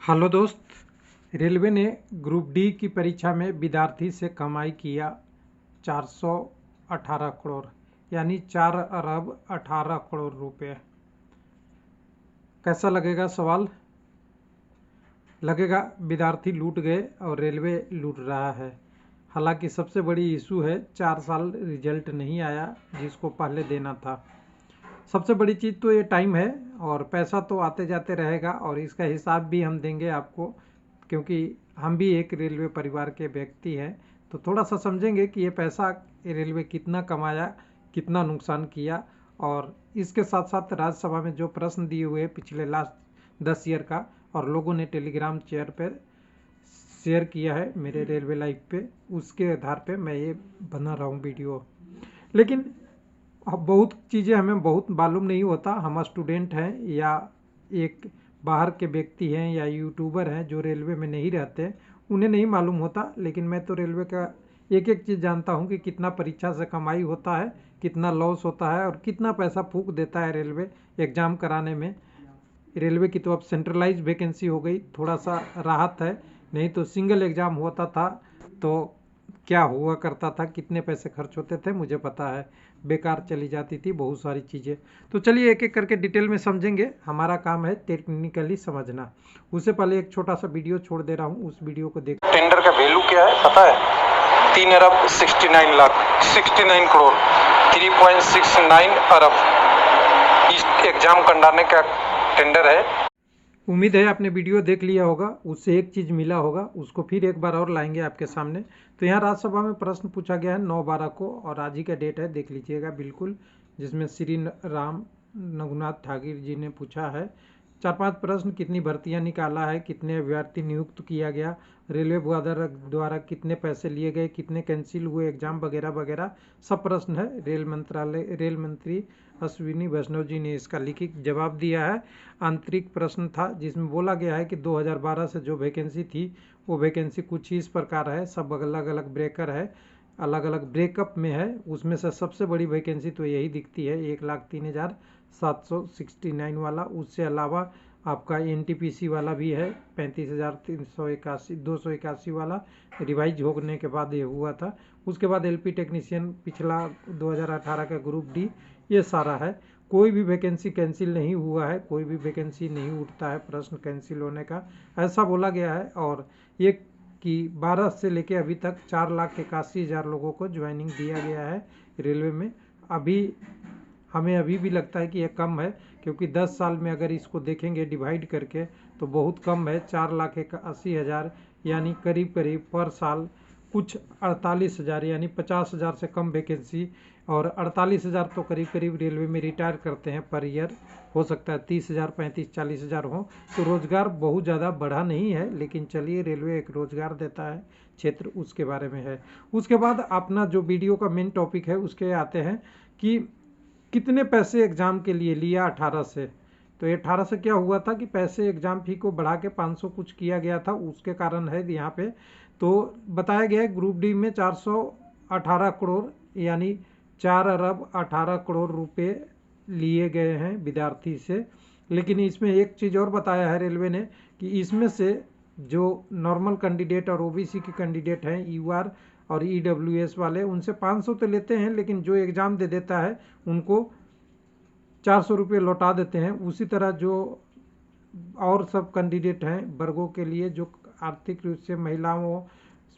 Hello दोस्त। Railway ने group D की परीक्षा में विद्यार्थी से कमाई किया 418 करोड़ यानी 4 अरब 18 करोड़ रुपए। कैसा लगेगा सवाल? लगेगा विद्यार्थी लूट गए और रेलवे लूट रहा है। हालांकि सबसे बड़ी इशू है 4 साल रिजल्ट नहीं आया जिसको पहले देना था। सबसे बड़ी चीज़ तो ये टाइम है और पैसा तो आते जाते रहेगा और इसका हिसाब भी हम देंगे आपको, क्योंकि हम भी एक रेलवे परिवार के व्यक्ति हैं। तो थोड़ा सा समझेंगे कि ये पैसा रेलवे कितना कमाया, कितना नुकसान किया। और इसके साथ साथ राज्यसभा में जो प्रश्न दिए हुए पिछले लास्ट 10 ईयर का और लोगों ने टेलीग्राम चेयर पर शेयर किया है मेरे रेलवे लाइव पे, उसके आधार पे मैं ये बना रहा हूँ वीडियो। लेकिन अब बहुत चीज़ें हमें बहुत मालूम नहीं होता। हम स्टूडेंट हैं या एक बाहर के व्यक्ति हैं या यूट्यूबर हैं जो रेलवे में नहीं रहते, उन्हें नहीं मालूम होता। लेकिन मैं तो रेलवे का एक एक चीज़ जानता हूँ कि कितना परीक्षा से कमाई होता है, कितना लॉस होता है और कितना पैसा फूंक देता है रेलवे एग्ज़ाम कराने में। रेलवे की तो अब सेंट्रलाइज वैकेंसी हो गई, थोड़ा सा राहत है। नहीं तो सिंगल एग्ज़ाम होता था तो क्या हुआ करता था, कितने पैसे खर्च होते थे मुझे पता है, बेकार चली जाती थी बहुत सारी चीज़ें। तो चलिए एक एक करके डिटेल में समझेंगे। हमारा काम है टेक्निकली समझना। उससे पहले एक छोटा सा वीडियो छोड़ दे रहा हूँ, उस वीडियो को देख। टेंडर का वैल्यू क्या है पता है? 3 अरब 69 लाख 69 करोड़ 3.69 अरब इस एग्जाम कराने का टेंडर है। उम्मीद है आपने वीडियो देख लिया होगा, उससे एक चीज़ मिला होगा, उसको फिर एक बार और लाएंगे आपके सामने। तो यहाँ राज्यसभा में प्रश्न पूछा गया है 9/12 को और आज ही का डेट है, देख लीजिएगा बिल्कुल, जिसमें श्री राम रघुनाथ ठाकुर जी ने पूछा है 4-5 प्रश्न। कितनी भर्तियां निकाला है, कितने अभ्यर्थी नियुक्त किया गया, रेलवे द्वारा कितने पैसे लिए गए, कितने कैंसिल हुए एग्जाम वगैरह वगैरह सब प्रश्न है। रेल मंत्री अश्विनी वैष्णव जी ने इसका लिखित जवाब दिया है। आंतरिक प्रश्न था जिसमें बोला गया है कि 2012 से जो वैकेंसी थी वो वैकेंसी कुछ इस प्रकार है, सब अलग अलग ब्रेकर है, अलग अलग ब्रेकअप में है। उसमें से सबसे बड़ी वैकेंसी तो यही दिखती है 1,03,769 वाला। उससे अलावा आपका एनटीपीसी वाला भी है 35,381 281 वाला, रिवाइज होने के बाद ये हुआ था। उसके बाद एलपी टेक्नीशियन पिछला 2018 का ग्रुप डी, ये सारा है। कोई भी वैकेंसी कैंसिल नहीं हुआ है, कोई भी वैकेंसी नहीं उठता है प्रश्न कैंसिल होने का, ऐसा बोला गया है। और ये कि 12 से लेके अभी तक 4,81,000 लोगों को ज्वाइनिंग दिया गया है रेलवे में। हमें अभी भी लगता है कि यह कम है, क्योंकि 10 साल में अगर इसको देखेंगे डिवाइड करके तो बहुत कम है। 4,81,000 यानी करीब करीब पर साल कुछ 48,000 यानी 50,000 से कम वैकेंसी। और 48,000 तो करीब करीब रेलवे में रिटायर करते हैं पर ईयर। हो सकता है 30,000 35,000 40,000 हो। तो रोज़गार बहुत ज़्यादा बढ़ा नहीं है, लेकिन चलिए रेलवे एक रोज़गार देता है क्षेत्र, उसके बारे में है। उसके बाद अपना जो वीडियो का मेन टॉपिक है उसके आते हैं कि कितने पैसे एग्ज़ाम के लिए लिया 18 से। तो ये 18 से क्या हुआ था कि पैसे एग्ज़ाम फी को बढ़ा के 500 कुछ किया गया था, उसके कारण है यहाँ पे। तो बताया गया है ग्रुप डी में 418 करोड़ यानी 4 अरब 18 करोड़ रुपए लिए गए हैं विद्यार्थी से। लेकिन इसमें एक चीज़ और बताया है रेलवे ने कि इसमें से जो नॉर्मल कैंडिडेट और ओबीसी के कैंडिडेट हैं, यूआर और ईडब्ल्यूएस वाले, उनसे 500 तो लेते हैं, लेकिन जो एग्ज़ाम दे देता है उनको 400 रुपये लौटा देते हैं। उसी तरह जो और सब कैंडिडेट हैं वर्गों के लिए, जो आर्थिक रूप से महिलाओं,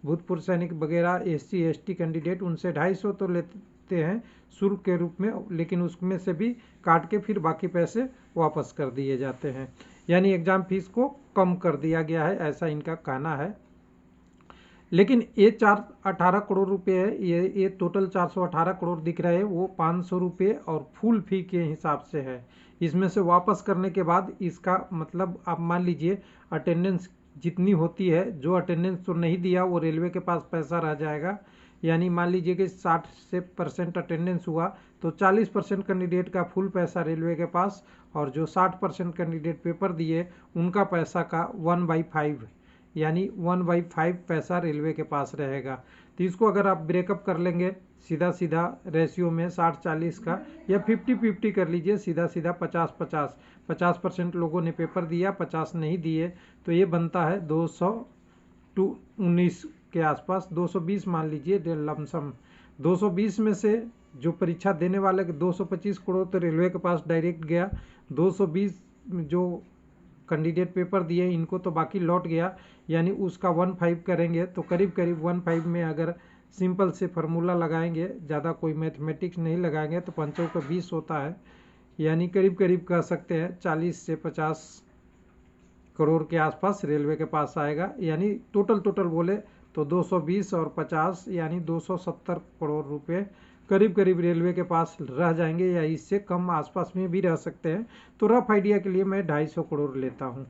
भूतपूर्व सैनिक वगैरह, एससी एसटी कैंडिडेट, उनसे 250 तो लेते हैं शुल्क के रूप में, लेकिन उसमें से भी काट के फिर बाकी पैसे वापस कर दिए जाते हैं। यानी एग्ज़ाम फीस को कम कर दिया गया है, ऐसा इनका कहना है। लेकिन ये 418 करोड़ रुपए है, ये टोटल 418 करोड़ दिख रहे हैं, वो 500 रुपये और फुल फी के हिसाब से है। इसमें से वापस करने के बाद इसका मतलब आप मान लीजिए अटेंडेंस जितनी होती है, जो अटेंडेंस तो नहीं दिया वो रेलवे के पास पैसा रह जाएगा। यानी मान लीजिए कि 60% अटेंडेंस हुआ तो 40% कैंडिडेट का फुल पैसा रेलवे के पास, और जो 60% कैंडिडेट पेपर दिए उनका पैसा का 1/5 यानी 1/5 पैसा रेलवे के पास रहेगा। तो इसको अगर आप ब्रेकअप कर लेंगे सीधा सीधा रेशियो में 60-40 का, या 50-50 कर लीजिए, सीधा सीधा 50-50, 50% लोगों ने पेपर दिया, 50 नहीं दिए, तो ये बनता है 219 के आसपास, 220 मान लीजिए लमसम। 220 में से जो परीक्षा देने वाले 225 करोड़ तो रेलवे के पास डायरेक्ट गया, 220 जो कैंडिडेट पेपर दिए इनको तो बाकी लौट गया, यानी उसका 1/5 करेंगे तो करीब करीब 1/5 में अगर सिंपल से फार्मूला लगाएंगे, ज़्यादा कोई मैथमेटिक्स नहीं लगाएंगे, तो 5 का 20 होता है, यानी करीब करीब कह सकते हैं 40 से 50 करोड़ के आसपास रेलवे के पास आएगा। यानी टोटल बोले तो 220 और 50 यानी 270 करोड़ रुपए करीब करीब रेलवे के पास रह जाएंगे, या इससे कम आसपास में भी रह सकते हैं। तो रफ आइडिया के लिए मैं 250 करोड़ लेता हूँ।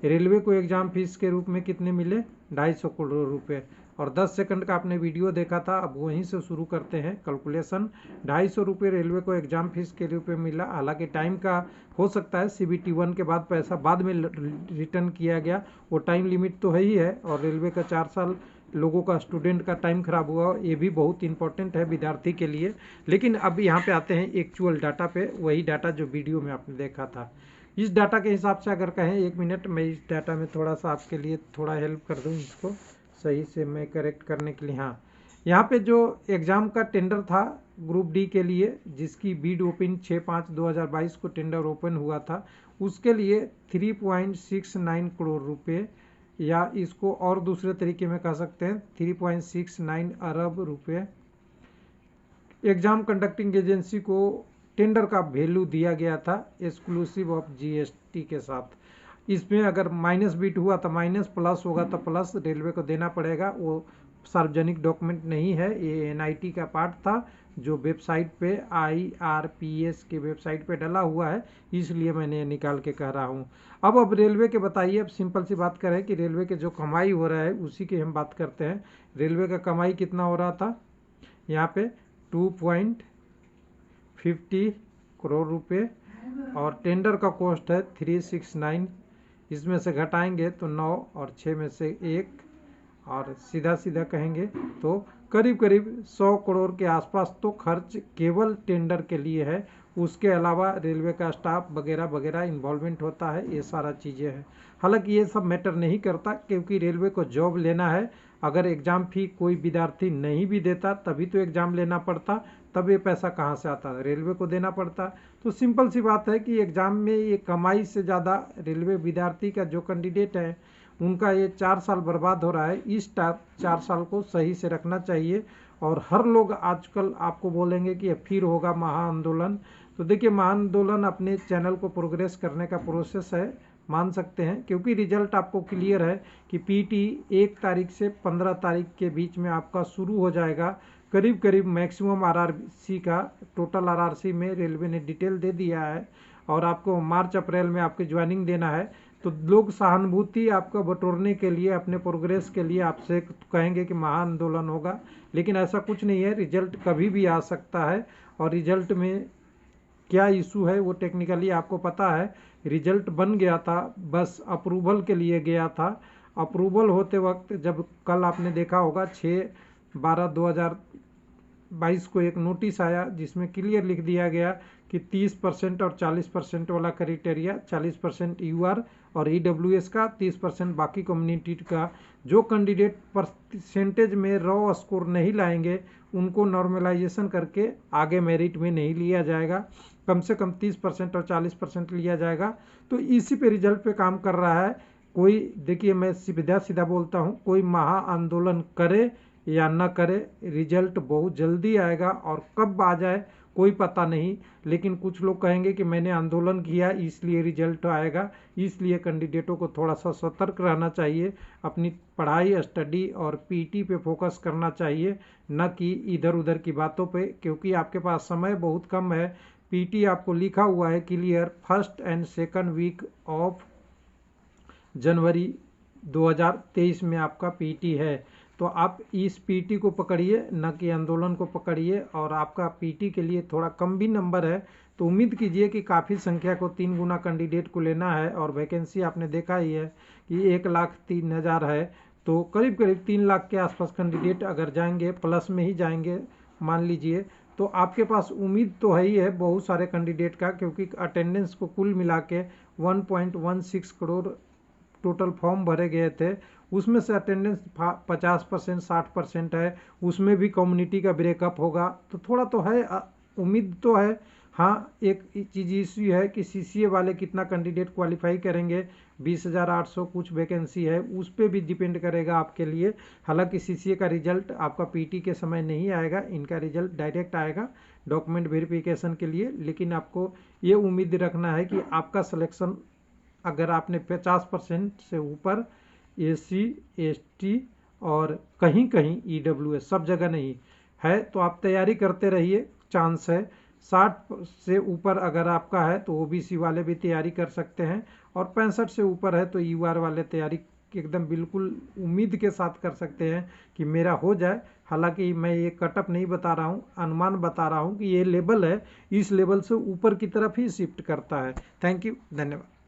रेलवे को एग्जाम फीस के रूप में कितने मिले? 250 करोड़ रुपए। और 10 सेकंड का आपने वीडियो देखा था, अब वहीं से शुरू करते हैं कैलकुलेशन। 250 रुपये रेलवे को एग्जाम फीस के रूप में मिला। हालांकि टाइम का हो सकता है CBT 1 के बाद पैसा बाद में रिटर्न किया गया, वो टाइम लिमिट तो है ही है। और रेलवे का 4 साल लोगों का स्टूडेंट का टाइम खराब हुआ, ये भी बहुत इंपॉर्टेंट है विद्यार्थी के लिए। लेकिन अब यहाँ पे आते हैं एक्चुअल डाटा पे, वही डाटा जो वीडियो में आपने देखा था। इस डाटा के हिसाब से अगर कहें 1 मिनट मैं इस डाटा में थोड़ा सा आपके लिए थोड़ा हेल्प कर दूँ, इसको सही से मैं करेक्ट करने के लिए। हाँ, यहाँ पे जो एग्ज़ाम का टेंडर था ग्रुप डी के लिए, जिसकी बीड ओपन 6/5/2022 को टेंडर ओपन हुआ था, उसके लिए 3.69 करोड़ रुपए, या इसको और दूसरे तरीके में कह सकते हैं 3.69 अरब रुपए एग्जाम कंडक्टिंग एजेंसी को टेंडर का वैल्यू दिया गया था, एक्सक्लूसिव ऑफ GST के साथ। इसमें अगर माइनस बीट हुआ तो माइनस, प्लस होगा तो प्लस रेलवे को देना पड़ेगा। वो सार्वजनिक डॉक्यूमेंट नहीं है, ये NIT का पार्ट था जो वेबसाइट पे IRPS के वेबसाइट पे डला हुआ है, इसलिए मैंने निकाल के कह रहा हूँ। अब रेलवे के बताइए, अब सिंपल सी बात करें कि रेलवे के जो कमाई हो रहा है उसी की हम बात करते हैं। रेलवे का कमाई कितना हो रहा था यहाँ पे? 2.50 करोड़ रुपए, और टेंडर का कॉस्ट है 369। इसमें से घटाएंगे तो 9 और 6 में से 1, और सीधा सीधा कहेंगे तो करीब करीब 100 करोड़ के आसपास तो खर्च केवल टेंडर के लिए है। उसके अलावा रेलवे का स्टाफ वगैरह वगैरह इन्वॉल्वमेंट होता है, ये सारा चीज़ें हैं। हालांकि ये सब मैटर नहीं करता, क्योंकि रेलवे को जॉब लेना है। अगर एग्ज़ाम फी कोई विद्यार्थी नहीं भी देता तभी तो एग्ज़ाम लेना पड़ता, तब ये पैसा कहाँ से आता? रेलवे को देना पड़ता। तो सिंपल सी बात है कि एग्ज़ाम में ये कमाई से ज़्यादा रेलवे विद्यार्थी का जो कैंडिडेट है उनका ये 4 साल बर्बाद हो रहा है। इस 4 साल को सही से रखना चाहिए। और हर लोग आजकल आपको बोलेंगे कि फिर होगा महाआंदोलन, तो देखिए महाआंदोलन अपने चैनल को प्रोग्रेस करने का प्रोसेस है, मान सकते हैं, क्योंकि रिजल्ट आपको क्लियर है कि PT 1 तारीख से 15 तारीख के बीच में आपका शुरू हो जाएगा। करीब करीब मैक्सिमम RRC का टोटल RRC में रेलवे ने डिटेल दे दिया है, और आपको मार्च अप्रैल में आपकी ज्वाइनिंग देना है। तो लोग सहानुभूति आपको बटोरने के लिए, अपने प्रोग्रेस के लिए आपसे कहेंगे कि महाआंदोलन होगा, लेकिन ऐसा कुछ नहीं है। रिजल्ट कभी भी आ सकता है, और रिजल्ट में क्या इशू है वो टेक्निकली आपको पता है। रिजल्ट बन गया था, बस अप्रूवल के लिए गया था। अप्रूवल होते वक्त जब कल आपने देखा होगा 6/12/2022 को एक नोटिस आया, जिसमें क्लियर लिख दिया गया कि 30% और 40% वाला क्राइटेरिया, 40% UR और EWS का, 30% बाकी कम्युनिटी का, जो कैंडिडेट परसेंटेज में रॉ स्कोर नहीं लाएंगे उनको नॉर्मलाइजेशन करके आगे मेरिट में नहीं लिया जाएगा। कम से कम 30% और 40% लिया जाएगा। तो इसी पे रिजल्ट पे काम कर रहा है कोई। देखिए मैं सीधा बोलता हूँ, कोई महाआंदोलन करे या न करे, रिजल्ट बहुत जल्दी आएगा, और कब आ जाए कोई पता नहीं। लेकिन कुछ लोग कहेंगे कि मैंने आंदोलन किया इसलिए रिजल्ट आएगा। इसलिए कैंडिडेटों को थोड़ा सा सतर्क रहना चाहिए, अपनी पढ़ाई, स्टडी और PT पे फोकस करना चाहिए, न कि इधर उधर की बातों पे, क्योंकि आपके पास समय बहुत कम है। PT आपको लिखा हुआ है clear, 1st and 2nd week of January 2023 में आपका PT है। तो आप इस PT को पकड़िए, न कि आंदोलन को पकड़िए। और आपका PT के लिए थोड़ा कम भी नंबर है तो उम्मीद कीजिए कि काफ़ी संख्या को 3 गुना कैंडिडेट को लेना है। और वैकेंसी आपने देखा ही है कि 1,03,000 है, तो करीब करीब 3 लाख के आसपास कैंडिडेट अगर जाएंगे, प्लस में ही जाएंगे मान लीजिए, तो आपके पास उम्मीद तो है ही है बहुत सारे कैंडिडेट का, क्योंकि अटेंडेंस को कुल मिला के 1.16 करोड़ टोटल फॉर्म भरे गए थे। उसमें से अटेंडेंस 50% 60% है, उसमें भी कम्युनिटी का ब्रेकअप होगा, तो थोड़ा तो है उम्मीद तो है। हाँ, एक चीज़ इश्यू है कि सीसीए वाले कितना कैंडिडेट क्वालिफाई करेंगे, 20,800 कुछ वैकेंसी है, उस पर भी डिपेंड करेगा आपके लिए। हालांकि सीसीए का रिजल्ट आपका पीटी के समय नहीं आएगा, इनका रिजल्ट डायरेक्ट आएगा डॉक्यूमेंट वेरिफिकेशन के लिए। लेकिन आपको ये उम्मीद रखना है कि आपका सिलेक्शन अगर आपने 50% से ऊपर एससी एसटी और कहीं कहीं ईडब्ल्यूएस, सब जगह नहीं है, तो आप तैयारी करते रहिए, चांस है। 60 से ऊपर अगर आपका है तो ओबीसी वाले भी तैयारी कर सकते हैं, और 65 से ऊपर है तो यूआर वाले तैयारी एकदम बिल्कुल उम्मीद के साथ कर सकते हैं कि मेरा हो जाए। हालांकि मैं ये कटअप नहीं बता रहा हूँ, अनुमान बता रहा हूँ कि ये लेवल है, इस लेवल से ऊपर की तरफ ही शिफ्ट करता है। थैंक यू, धन्यवाद।